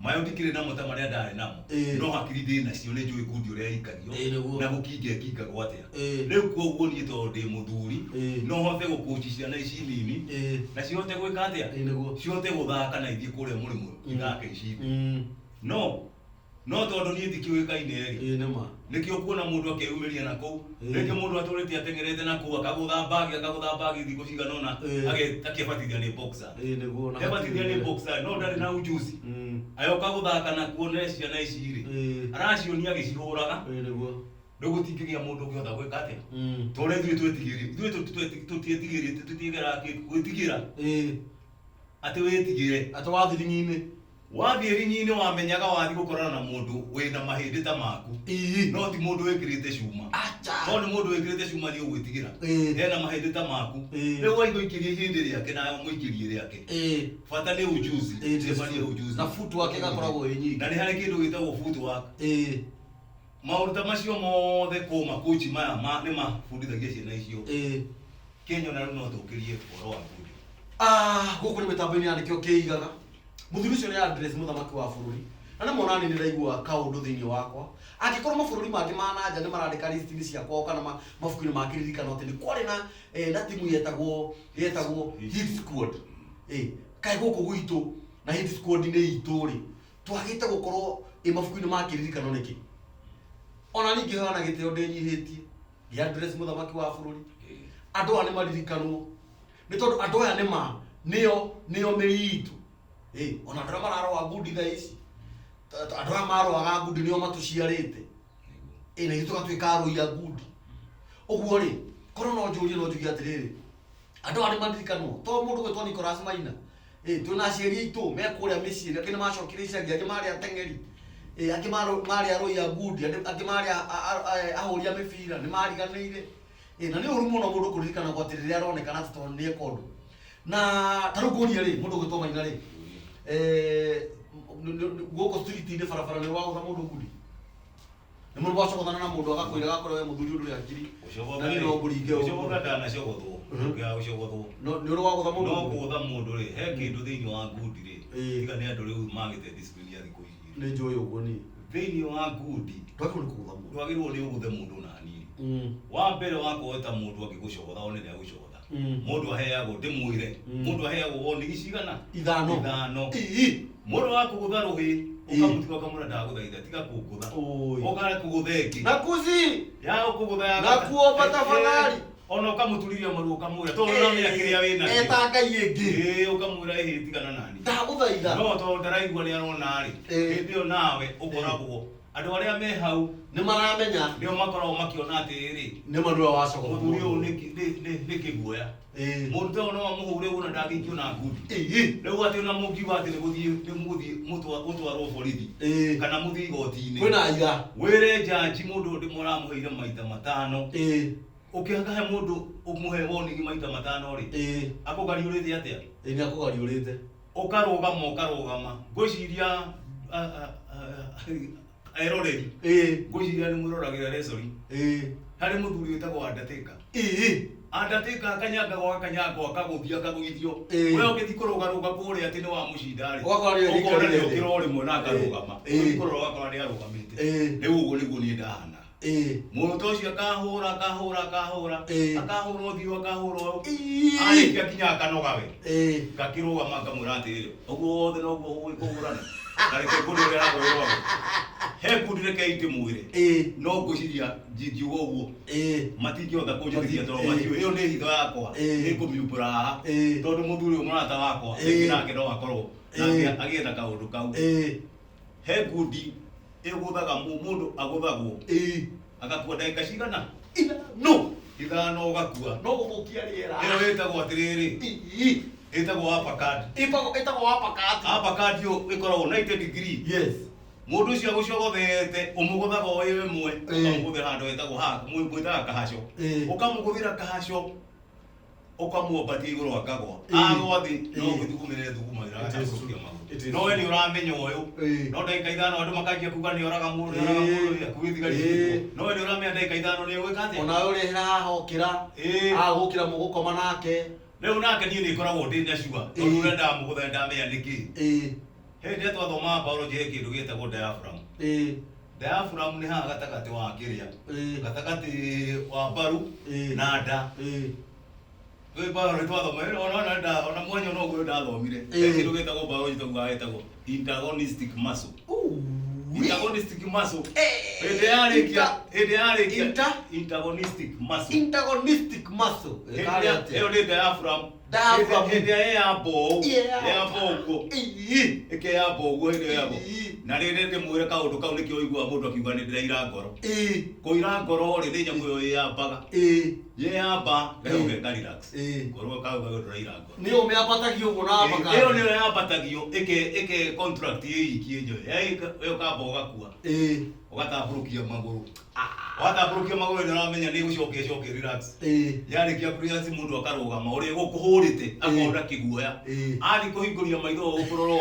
mayo ndikire namo ta maria ndari namo no hakiri ndi nacio ni njui ngundi uria ikagio na gukinge kinga gwatia riu koguo ni tondu ndi muthuri no hote gukochi ciana ici nini na cihote gwika atia cihote guthaka na ithie kuria murimu ithake ici no tondu ni ndikiuikaine ri nikio kuona mundu akeyumiria na kou reke mundu aturite atengerete na kou akagutha bagi thiko ciganona akibatithia ni boxer akibatithia ni boxer no ndari na ujuzi ayo kaguthaka na kuona ciana ici ri aracionia agicihuraga riu gutingigia mundu ukiotha gwika atia tore ithuĩ twĩtigĩrie tũtigera gwĩtigĩra atĩ wĩtigĩre atĩ wathi ringi-inĩ wathie ringi-inĩ wamenyaga wathi gukorana na mundu wina mahindi ta maku no ti mundu wikirite cuma no ni mundu wikirite cuma ni ugwitigira hena mahindi ta maku riu waigua ikirie hindi riake na muikirie riake bata ni ujuzi na futu wake gakoragwo nyingi na ni hari kindu gitagwo futu wake maundu ta macio mothe kuma coach maya ni mabundithagia ciana icio Kenya na no thukirie uhoro wa ngundi guku ni mitambo-ini yanikio kiigaga muthuri ucio ni address muthamaki wa bururi na ni mona ni ndiraigua kaundu thiini wakwa angikorwo mabururi mangi ma nanja ni marandika list ciakwa kana mabuku-ini makiririkana ati ni kwari na timu yetagwo hit squad kai guku gwitu na hit squad ni itu ri twagite gukorwo mabuku-ini makiririkana niki ona ningi hana gitio ndinyihitie ya address muthamaki wa bururi andu ani maririkanwo ni tondu andu aya nio miritu ona ndra mararoa ngundi tha ici andu aya maroaga ngundi nio matuciarite na ithuĩ tũgatuĩka arũi a ngundi ũguo rĩ korwo no njũrie no njugie atĩrĩrĩ andũ aya nĩmaririkanwo to mũndũ gwĩtwo Nicholas Maina twĩna aciari aitũ me kũrĩa mĩciĩ angĩ nĩmacokire icagi angĩ marĩ ateng'eri angĩ marĩ arũi a ngundi angĩ marĩ ahũri a mĩbira nĩmariganĩire na nĩ ũru mũno mũndũ kũririkanagwo atĩ rĩrĩa aronekana atĩ tondũ nĩ eka ũndũ na ta rĩu ngũrie rĩ mũndũ gwĩtwo Maina rĩ gũkũ street-inĩ barabara nĩ wagũtha mũndũ ngundi nĩ mũndũ wacogothana na mũndũ agakwĩra gakorwo we mũthuri ũndũ akiri na nĩ no mũringe ũcogoga ndanacogothwo ũcogothwo nĩ ũrĩ wagũtha mũndũ no gũtha mũndũ rĩ he kĩndũ thĩinĩ wa ngundi rĩ tiga nĩ andũ rĩu magĩte discipline ya thikũ ici nĩ njũĩ ũguo niĩ thĩinĩ wa ngundi ndwagĩrĩirwo nĩ kũgũtha mũndũ ndwagĩrĩirwo nĩ ũgũthe mũndũ na nini wa mbere wakorwo ta mũndũ angĩgũcogotha one nĩ agũcogotha mũndũ aheagwo ndĩmwĩre mũndũ aheagwo warning cigana ithano mũndũ wa kũgũtha rũhĩ ukamutiga ukamwĩra ndagũthaitha tiga kũngũtha ũkare kũgũtha ĩngĩ na kuzi ya ũkũgũtha ya na kuomba tafadhali ona ukamũturĩria maru ũkamwĩra tondũ ũramenya kĩrĩa wĩna eta ngai ĩngĩ ũkamwĩra ĩhĩ tigana nani ndagũthaitha no tondũ ndaraigua nĩ arona rĩ hĩndĩ ĩyo nawe ũkoragwo andũ arĩa me hau nĩ maramenya nĩo makoragwo makĩona atĩrĩrĩ nĩ mandu wacogothwo mũthuri ũyũ nĩ kĩguoya mũndũ ta ũyũ no amũhũre ũguo na ndangĩikio na ngundi rĩu atĩ ona mũngiuga atĩ nĩ mũgũthiĩ mũtwarwo borithi kana mũthiĩ igoti-inĩ kwĩna iga wĩre njanji mũndũ mũramũheire maita matano ũkĩanga he mũndũ ũmũhe warning maita matano rĩ akũgariũrĩte atĩa nĩ akũgariũrĩte ũkarũgama ngwĩciria eroreri ngwĩciria nĩ mwĩroragĩra resori harĩ mũthuri wĩtagwo Undertaker akanyangagwo akagũthia akagũithio we ũgĩthi kũrũgarũga kũrĩa atĩ nĩ wa mũcinda rĩ ũkona nĩ ũkĩro rĩmwe na akarũgama ũgĩkorwo ũgakora nĩ arũgamĩte rĩu ũguo nĩguo niĩ ndahana mũndũ ta ũcio akahũra ũthiũ akahũra arĩkia kinya akanoga we ngakĩrũgama ngamwĩra atĩrĩrĩ ũguo wothe noguo ũgĩkũhũrana kareke kũrĩa ũragwĩrwo he ngundi reke ite mwĩre no ngwĩciria ngiuga ũguo matingĩhota kũnjĩtĩkia tondũ matiũĩ ĩyo nĩ hitho yakwa nĩ kũmiumbũra haha tondũ mũthuri ũyũ mũrata wakwa rĩngĩ nake no akorwo agĩetha kaũndũ kau he ngundi ĩgũthaga mũndũ agũthagwo agakua ndagĩka cigana ithano ũgakua no gũthũkia rĩera ĩyo ĩtagwo atĩrĩrĩ ĩtagwo uppercut ĩyo ĩkoragwo 90 degree mundu cio gucogothete umuguthaga o iwe mwe ukamuguthira handu hetagwo ha mwitaga kahaco ukamuguthira kahaco ukamuombatia iguru akagwa agwa thi no guthukumire thukumagira agacokia maguru no we ni uramenya uyu no ndagika ithano andu makanjia kuga ni oraga mundu akuithigari no we ni uramenya ndagika ithano ni gwika atia ona urihira hokira agukira mugukoma nake riu nake nie ni koragwo ndi ndacua tondu urenda mugutha ndamenya niki hindi twathoma biology he kindu gitagwo diaphragm diaphragm ni haha gatagati wa kiria gatagati wa mbaru na nda we biology twathoma ona mwanya no gwe ndathomire he kindu gitagwo biology tagwo antagonistic muscle antagonistic muscle antagonistic muscle hiyo ni diaphragm ya bogu eke ya bogu hiyo yabo na rende mwire kaundu kau nikio igua mundu akiuga ni ndiraira ngoro kuira ngoro ri ni nyamu yo yambaga ye yamba ngeruge ka relax ngoro kau ga ndiraira ngoro ni umeapatagio uguo na mbaga hiyo ni yapatagio eke contract yiiki njo yo ka boga kuwa ugataburukia maguru wataburukia maguru ni uramenya ni gucokia cokia relax yani kia priyansi mundu akarugama uri gukuhurite akonda kiguoya ari kuhinguria maitho ukuroro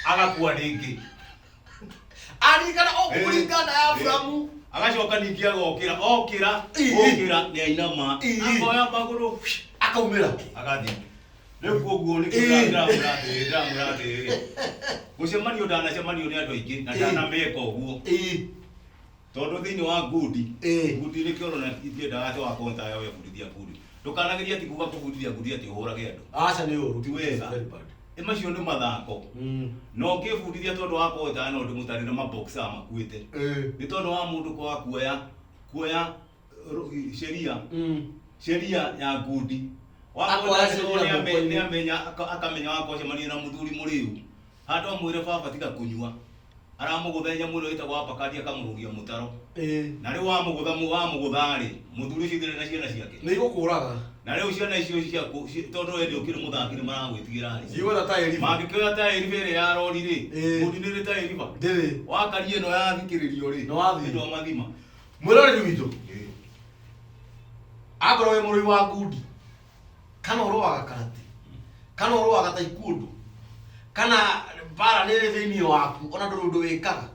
agakua ringi ari kana okuringana Abrahamu agacoka ningi agokira okira ni ainama akoya maguru akaumira agathi riu koguo ni kira ndamurate gucemanio ndanacemanio ni andu aingi na ndanameka uguo tondu thiini wa ngudi ni kiorona ithiendaga ati wakonta yo yabudithia ngudi ndukanageria ti kuga kubudithia ngudi ati uhurage andu aca ni uru ti wega macio ni mathako no ngibudithia tondu wa konta no ndimutarire maboxa makuite ni tondu wa mundu kwa kuoya sheria ya ngudi akamenya wakocemania na muthuri muriu handu amwire baba tiga kunyua aramugutha mwiro itagwo apakadia akamurugia mutaro na riu wamugutha ri muthuri ucio thire na ciana ciake ni igukuraga na riu ciana icio ciaku tondu we ndi ukiri muthaki ni maragwitigira ri jiwona ta eri mangikira ta eri bere ya rori ri ngudi ni ta eri ba ndiri wakarie no yathikiririo ri no wathi ndo mathima mwirore witu agoro we muri wa ngudi kana uruaga karate kana uruaga taekwondo kana bara nere thiini waku ona ndundu wikaga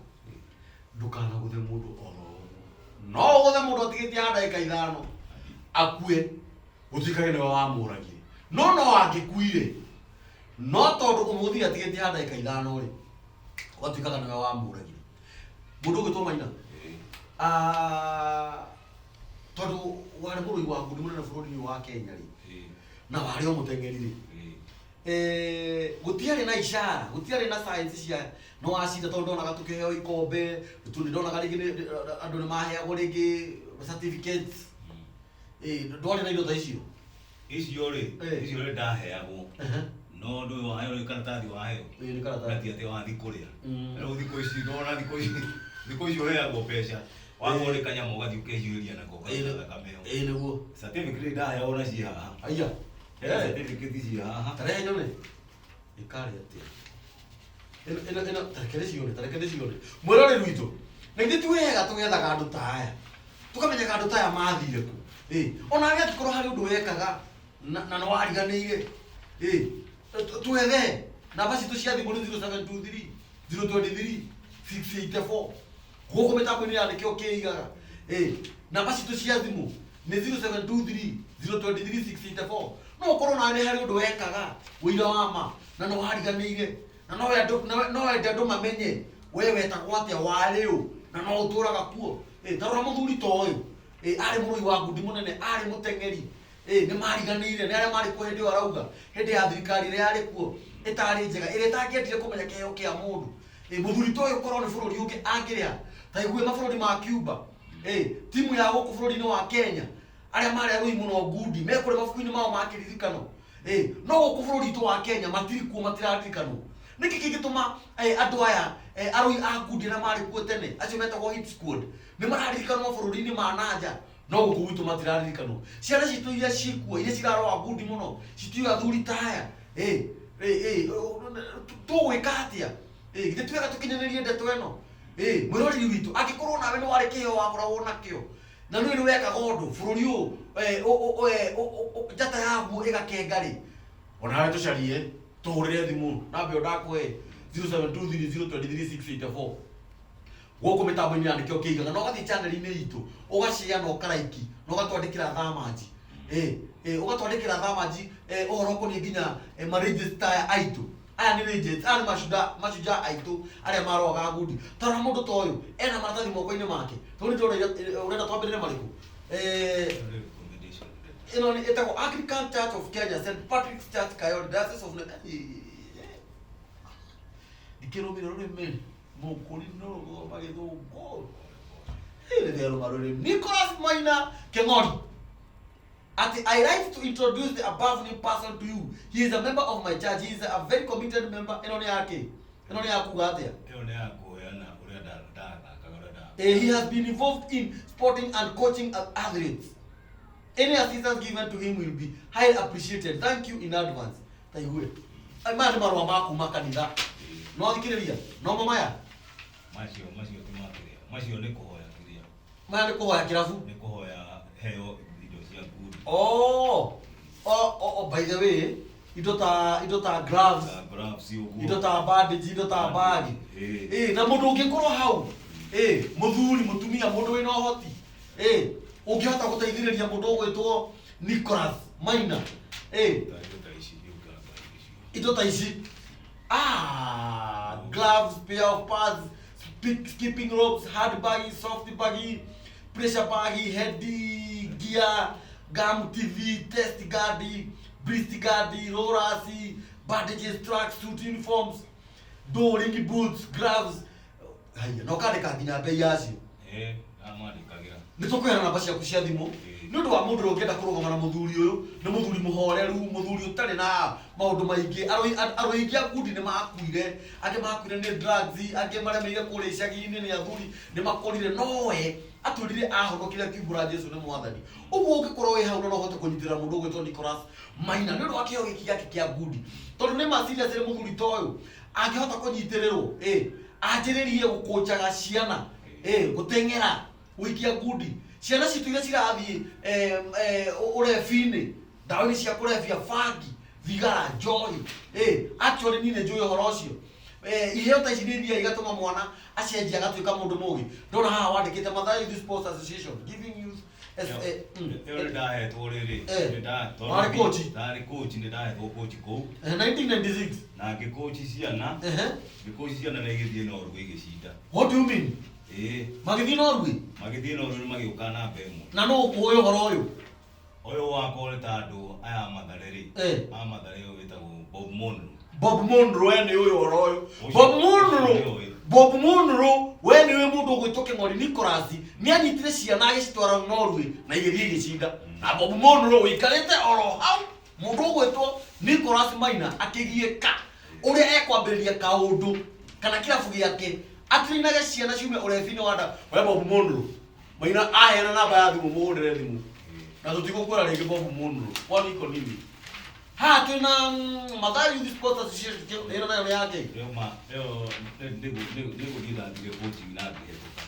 ndukana guthe mundu oro no guthe mundu atigitie ndagika ithano akue gutikage niwe wamuragire no angikuire no tondu umuthi atigitie ndagika ithano ri ugatuikaga niwe wamuragire mundu ugitwo Maina tondu wari murui wa ngundi munene bururi wa Kenya ri na wari o mutengeri ri gutiari na ishara gutiari na science cia no acinda tondu ndona gatukiheo ikombe tundi ndona garigi andu ni maheagwo ringi certificates ndwari na indo ta icio ri ndaheagwo no ndu waheyo ni karatathi waheyo ni karatathi ati wathi kuria riu thiku ici ndona thiku ici uheagwo mbeca wagwo ri kanyamu ugathi ukehiuria nako kameo niguo certificate ndaheagwo na cia haha aya certificate cia haha tarehe nyone ikari atia eno tarekere cione mwirore rwitu na ithu tuwega tugethaga andu ta aya tukamenya andu ta aya mathire ku ona aria tukorwo hari undu wekaga na no wariganire tuethe namba citu cia thimu ni 0723 023 684 guku mitambo-ini yandikio kiigaga namba citu cia thimu ni 0723 023 684 no ukorwo nawe hari undu wekaga wira wa ma na no wariganire na no wende andu mamenye we wetagwo atia wari u na no uturaga kuo tarora muthuri ta uyu ari murui wa ngundi munene ari mutengeri ni mariganire ni aria mari ku hindi arauga hindi ya thirikari ria yari kuo itari njega ire tangiendire kumenya kiheo kia mundu muthuri ta uyu korwo ni bururi ungi angiria ta igwe mabũrũri ma Cuba timu ya gũkũ bũrũri-inĩ wa Kenya arĩa marĩ arũi mũno ngundi mekũrĩ mabuku-inĩ mao ma kĩririkano no gũkũ bũrũri witũ wa Kenya matiri kuo matiraririkanwo nĩkĩ kĩngĩtũma andũ aya arũi a ngundi arĩa marĩ kuo tene acio metagwo hit squad nĩ mararirikanwo bũrũri-inĩ ma nanja no gũkũ gwitũ matiraririkanwo ciana citũ iria ciĩkuo iria cirarũa ngundi mũno citiũĩ athuri ta aya tũgwĩka atĩa githĩ twega tũkinyanĩrie ndeto ĩno mwirori witu akikorwo nawe ni wari kio wakorwo nakio na nĩ weka gondu bururi njata yaguo ĩgakengari ona we tũcarie tũhũrĩre thimũ nambia ndakũhe 0723023684 gũkũ mĩtambo-inĩ ya nĩkĩo kĩigaga na ũgathiĩ channel-inĩ itũ ũgacare na ũkaraiki na ũgatwandĩkĩra thamanji ũgatwandĩkĩra thamanji ũhoro ũkoniĩ nginya maregister aitũ aya nĩ legends aya nĩ mashujaa aitũ arĩa maroaga ngundi tara mũndũ ta ũyũ ena maratathi moko-inĩ make tondũ nĩ ũrenda twambĩrĩre marĩkũ ĩno nĩ ĩtagwo Anglican Church of Kenya St Patrick's Church Kayole Diocese of ndikĩrũmĩrĩra rũrĩmĩ mũkũri no magĩthũngũ rĩtherũma rũrĩmĩ Nicholas Maina Kĩng'ori I like to introduce the above named person to you. He is a member of my church. He is a very committed member. He has been involved in sporting and coaching athletes. Any assistance given to him will be highly appreciated. Thank you in advance. Thank you. Maya nĩ marũa maku ma kanitha. No thikĩrĩria. No mamaya. Macio macio nĩ kũhoya kĩrĩa. Maya nĩ kũhoya kĩrabu. Nĩ kũhoya heo indo cia ngundi. By the way, indo ta gloves, indo ta bandage, indo ta bag. Na mũndũ ũngĩkorwo hau. Mũthuri, mũtumia, mũndũ wĩna ũhoti. Ũngĩhota gũteithĩrĩria mũndũ ũgwĩtwo Nicholas Maina. Indo ta ici. Gloves, pair of pads, skipping ropes, hard baggy, soft baggy, pressure baggy, heady gear, gum TV, test guardi, breast guardi, rollers, bandages, tracks, suit uniforms, ring boots, gloves. Haya, no kandĩka nginya bei yacio. Amandĩkagĩra. Nĩtũkũheana namba ciaku cia thimũ. Nĩ ũndũ wa mũndũ ũngĩenda kũrũgama na mũthuri ũyũ, nĩ mũthuri mũhoreru, mũthuri ũtarĩ na maũndũ maingĩ. Arũi a ngundi nĩ makuire, angĩ makuire nĩ drugs, angĩ maremeire kũrĩa icagi-inĩ nĩ athuri nĩ makorire, no we atũrire ahonokire akiumbũra Jesũ nĩ mwathani. Ũguo ũngĩkorwo wĩ hau no ũhote kũnyitĩrĩra mũndũ ũgwĩtwo Nicholas Maina nĩ ũndũ wa kĩheo gĩkĩ gĩake kĩa ngundi. Tondũ nĩ maciria cirĩ mũthuri ta ũyũ angĩhota kũnyitĩrĩrwo, anjĩrĩrie gũkũnjaga ciana, gũteng'era, gũikia ngundi. Ciana citũ iria cirathiĩ ũrebi-inĩ, ndawa-inĩ cia kũrebia, bangi, thigara, njohi. Actually niĩ nĩ njũĩ ũhoro ũcio. Iheo ta ici nĩ iria igatũma mwana acenjia agatuĩka mũndũ mũgĩ. Ndona haha wandĩkĩte Mathare Youth Sports Association giving youth ndahetwo rĩrĩ warĩ coach ndarĩ coach nĩ ndahetwo coach kũu 1996 na ngĩcoach ciana na igĩthiĩ Norway igĩcinda. What do you mean? Magĩthiĩ Norway nĩ magĩũka na mbemũ na no ũkũĩ ũhoro ũyũ wakwa nĩ ta andũ aya Mathare rĩ Mathare ũyũ wĩtagwo Bob Monroe nĩ ũyũ ũhoro ũyũ Bob Monroe we nĩwe mũndũ ũgwĩtwo Kĩng'ori Nicholas nĩ anyitire ciana agĩcitwara Norway na igĩthiĩ igĩcinda. Na Bob Monroe ũikarĩte oro hau mũndũ ũgwĩtwo Nicholas Maina akĩgiĩka ũrĩa ekwambĩrĩria kaũndũ kana kĩrabu gĩake atinaga ciana ciume ũrebi-inĩ wanda we Bob Monroe Maina aheana namba ya thimũ mũhũrĩre thimũ na tũtigũkwĩra rĩngĩ Bob Monroe kwani iko nini. Ha twina Mathare Youth Sports Association ĩno nayo nĩ yake. Ĩyo nĩgũthiĩ ndathire coaching na ngĩhetũka.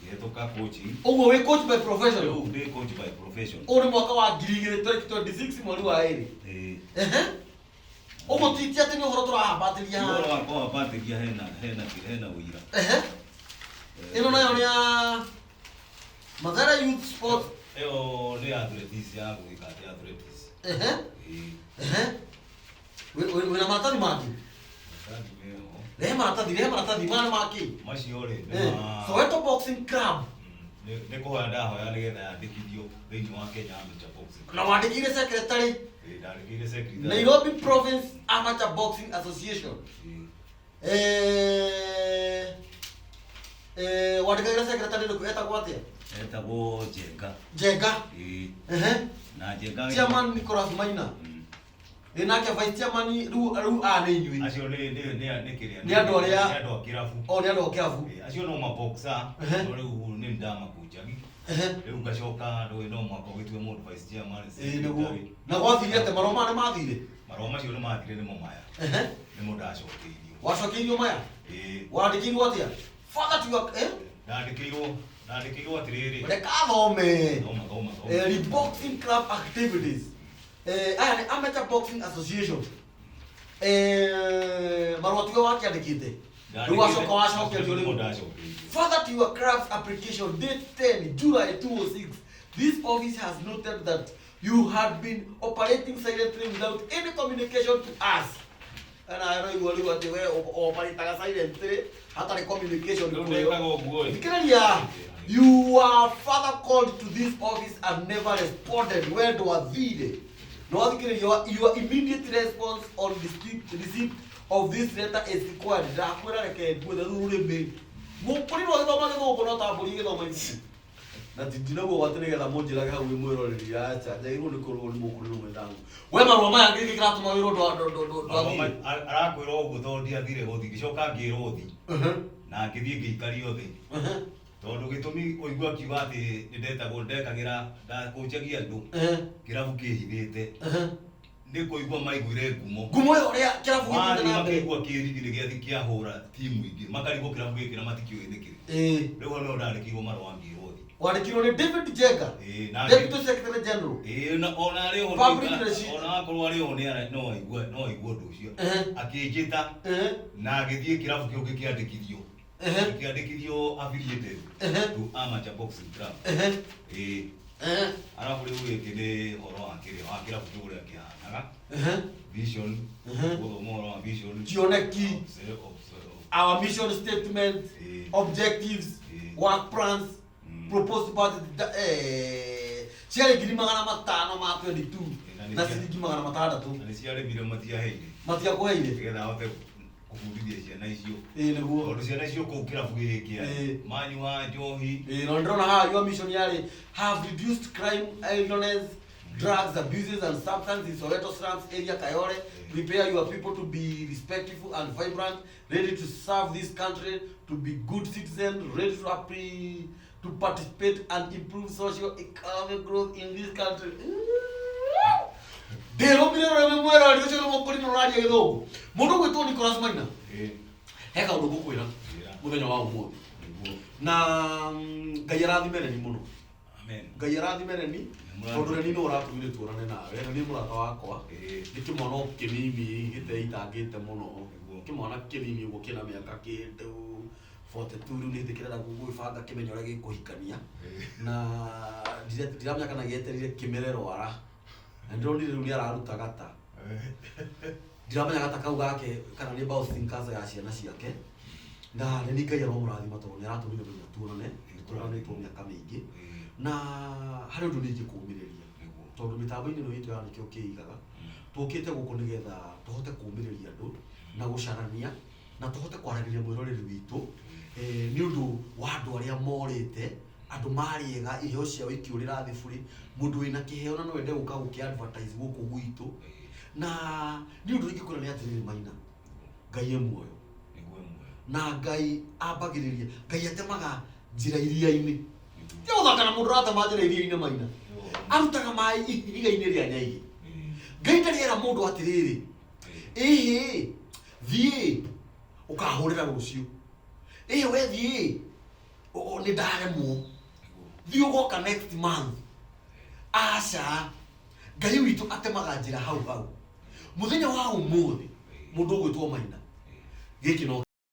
Ngĩhetũka coaching. Ũguo wĩ coach by profession? Ndĩ coach by profession. Ũyũ nĩ mwaka wa 2026 mweri wa ĩrĩ. Ũguo ti atĩ nĩ ũhoro tũrahambatĩria haha. Ũhoro wakwa wambatĩria hena ũira. Ĩno nayo nĩ ya Mathare Youth Sports. Ĩyo nĩ athletics ya gũgĩka athletics. Wĩna maratathi mangĩ? Rehe maratathi mana maki. Macio rĩ. Soweto Boxing Club. Nĩ kũhoya ndahoya nĩgetha yandĩkithio thĩinĩ wa Kenya Amateur Boxing. Na wandĩkire secretary? Ndandĩkire secretary. Nairobi Province Amateur Boxing Association. Wandĩkire secretary etagwo atĩa? Etagwo Njenga. Na Njenga. Chairman Nicholas Maina. Nake vice chairman rĩu nĩ inyuĩ. Acio nĩ kĩrĩa. Nĩ andũ arĩa nĩ andũ a kĩrabu. Nĩ andũ a kĩrabu. Acio no maboxer. No rĩu nĩ ndamakunjagi. Rĩu ngacoka no mwaka ũgĩtue mũndũ vice chairman. Nĩguo. Na gwathire atĩ marũa maya nĩ mathire? Marũa macio nĩ mathire nĩmo maya. Nĩmo ndacokeirio. Wacokeirio maya? Wandĩkĩirwo atĩa? Further to your Ndandikirwo atiriri. Reka thome. Thoma. Boxing club activities. Aya ni Amateur Boxing Association. Marua tuyo wakiandikite. Further to your club's application, date 10 July 2006, this office has noted that you had been operating silently without any communication to us. And I know you were operating silently, hatari communication. You were further called to this office and never responded. Where was the your immediate response on the receipt of this letter is required. Na tindinago watene ga moje la ga mwero le acha jairo ni koro ni mukuru mwenzangu we marwa maya ngiki kira tuma wiro do arakwira ogu thondi athire gothi gicoka ngirothi na ngithie ngikari othe tondu gitumi oigua kiuga ati ndetagwo ndekagira ndakunjagia andu kirabu kihithite ni kuigua maiguire ngumo yo ria kirabu githite na maigua kirigi ni giathi kia hura timu ingi makarigo kirabu gikira matikio ithikire riu no ndarikirwo marwa ngiro Wadikiro ni David Jega, Deputy Secretary General. Na ona leo ona ko leo ni no igwo nducio akijita na agithie kirabu kio kiandikithio affiliated to Amateur Boxing Club arabu riu gikini horo akiri wa kirabu kio ria kihanaga vision moro vision Kioneki our mission statement objectives work plans proposed budget ciare ngiri magana matano ma 22 na ciringi magana matandatu ni ciare bire matia kuheire getha hote kufundithia ciana icio niguo tondu ciana icio kuu kirabu giki manyua njohi no ndrona ha your mission yari have reduced crime illness drugs abuses and substance in Soweto slums area Kayole prepare your people to be respectful and vibrant ready to serve this country to be good citizens ready to participate and improve socio-economic growth in this country. Dero biro na mwera ali cyo mo kuri no radio gido. Mundu gwitu Nicholas Maina. Heka undu gukwira. Muthenya wa umuthi. Na Ngai mene ni muno. Amen. Ngai mene ni tondu ni no uratumire turane nawe. Na ni murata wakwa. Gikimona kinini gite itangite muno. Kimona kinini ugo kina miaka kindu 42 ni thikira gugwibanga kimenyo ria gikuhikania na ndiramya kana gieterire kimerero ara ndoni riu ni araruta gata ndiramya gata kau gake kana ni bouncing casa ya ciana ciake na ni Ngai aramurathima tondu ni aratumire tuonane tu miaka mingi na hari undu ningi kumiriria tondu mitambo-ini no itu ya nikio kiigaga tukite guku nigetha tuhote kumiriria andu na gucarania na tuhote kwaragiria mwiroreri witu ni undu wa andu aria morite andu mariega iheo cia wiki urira thiburi mundu wina kiheo na no wende guka guki advertise guku gwitu na ni undu ingi kurania atiriri Maina Ngai muoyo na Ngai ambagiriria Ngai atemaga njira iria-ini yo thakana mundu ratema njira iria-ini Maina arutaga mai iga-ini ria Nyaigi Ngai ndariera mundu atiriri thie ukahurira rucio we thie ni ndaremwo thie ugoka next month aca Ngai witu atemaga njira hau muthenya wa umuthi mundu gwitwo Maina giki no